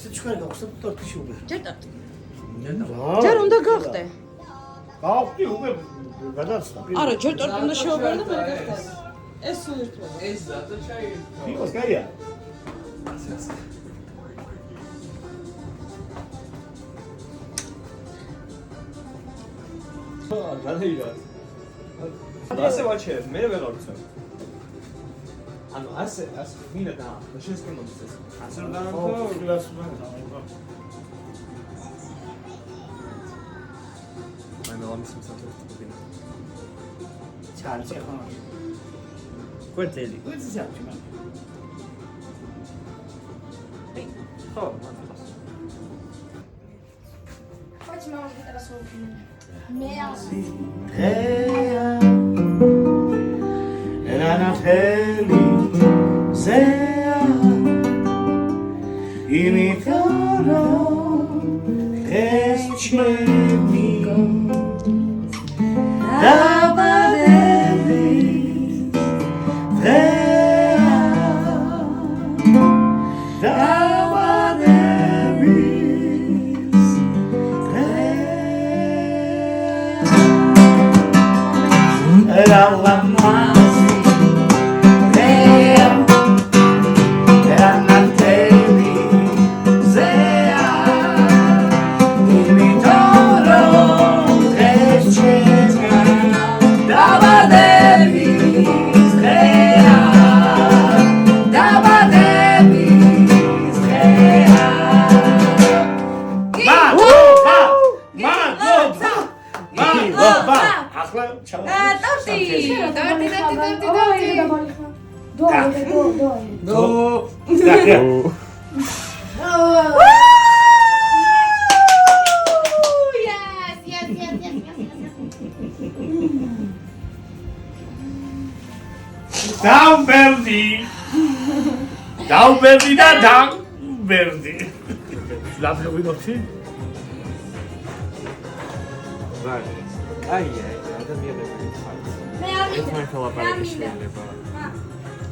Çıkar yoksa bu tartışıyor. ჯერ ტარტი. ჯერ უნდა გახდე. Kalktı ube. Gadasın. არა, ჯერ ტარტი უნდა შეუბერო და მე გახდე. ეს სულ ერთობა. ეს ზატო ჩაი. Nikos gel ya. გადაიდა. ასე ვაჩერებ, მე ვერ გავცემ. ანუ ასე მინდა და შენს კემოდის. ასე რომ Oh, დავამთავრე. biraz მე მამის მსახურობები. Çarşı falan. კვერტელი. Hızlı yapacağım ben. ხო, Pode mal que era só meia. Era na felizea imitoro escemi dava devis dava devis era la masi era na televizea imitoro escemi dava devis dava devis Down Verdi. Down Verdi da down Verdi. Lafı uyuyorsun. აი, ადამიანები ხარ. ერთმანეთთან ლაპარაკი შეიძლება.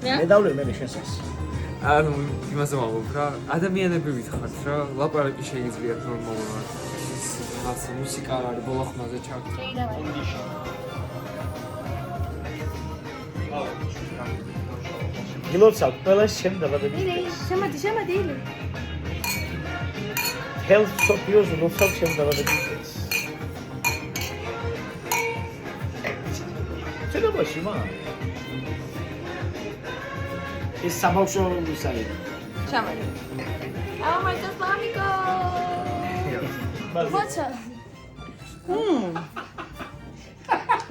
Ne davlıyor beni şensas? ანუ იმაზე ვამბობ რა, ადამიანები ვითხართ რა, ლაპარაკი შეიძლება ნორმალურად. ეს მუსიკა არ არის ბოლო ხმაზე ჩართული. Gilotsa, ყველა შენ დაბადების. Შემოდი. Health Sopios ნოცავ შენ დაბადების. შენობაში მა. ეს საბავშვო მისალი. ჩამოდი. Oh my god, mamico. What's up?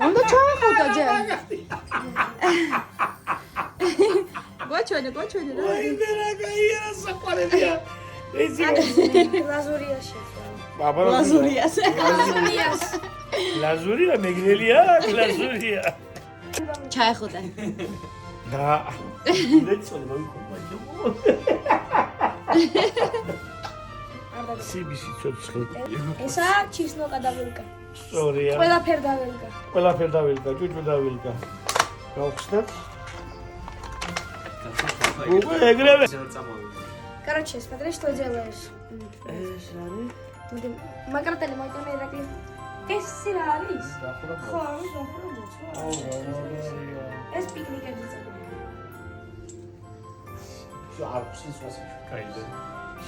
უნდა ჩაახოთა ჯერ. გვაჩვენე რა. Ay merak ayera saparelia. Ezi. Lazuria chef. Baba ლაზურიას. Lazuria megrelia, Lazuria. ჩაახოთა. Da. Let's all go. CBC ცოცხლი. ესა ჩისნოკა დავილკა. სწორია. ყველაფერ დავილკა. ყველაფერ დავილკა, ჭუჭუ დავილკა. გავხსნათ? უკვე ეგრევე. Короче, смотри, что делаешь. ეს არის? Макротели, мой там Ираклий. ეს რა არის? ხო, ეს პიკნიკები წავა. აქვს ის ვასი. კაიდე.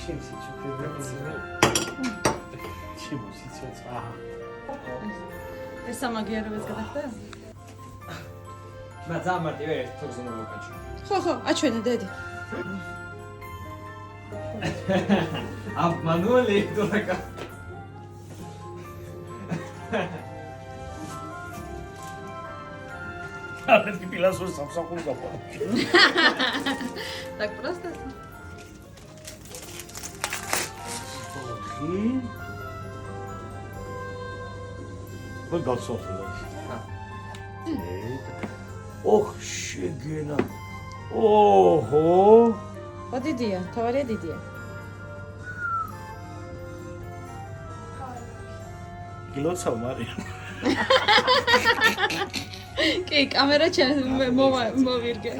შენსი ჩუქდება. ჩიმოსი ცოცხა. ეს სამაგიერებას გადახდა? მე ზამარტივე ერთ თორზე მოვაკაჩო. ხო, აჩვენე დედი. აბ მანუელი დორაკა. Ale ti pilasul samsakul gapa. Так просто. Bak galsofla. Oh şegena. Oho. ხო დიდია, თავარია დიდია. გილოცავ მარია. კი, კამერა მოვირგე.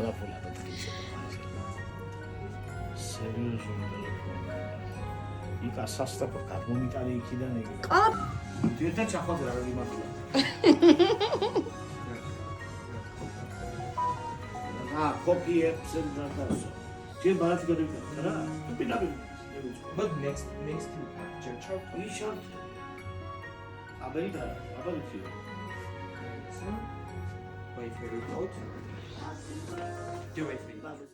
იკა სასტაფო გადმომიტანი იქიდან ეგ. ყალ ერთად ჩახვაზე რა იმართლა. Copy apps and that. Jim Bharat got it. But next to We shall. America. Wait for your quote. Do it, please.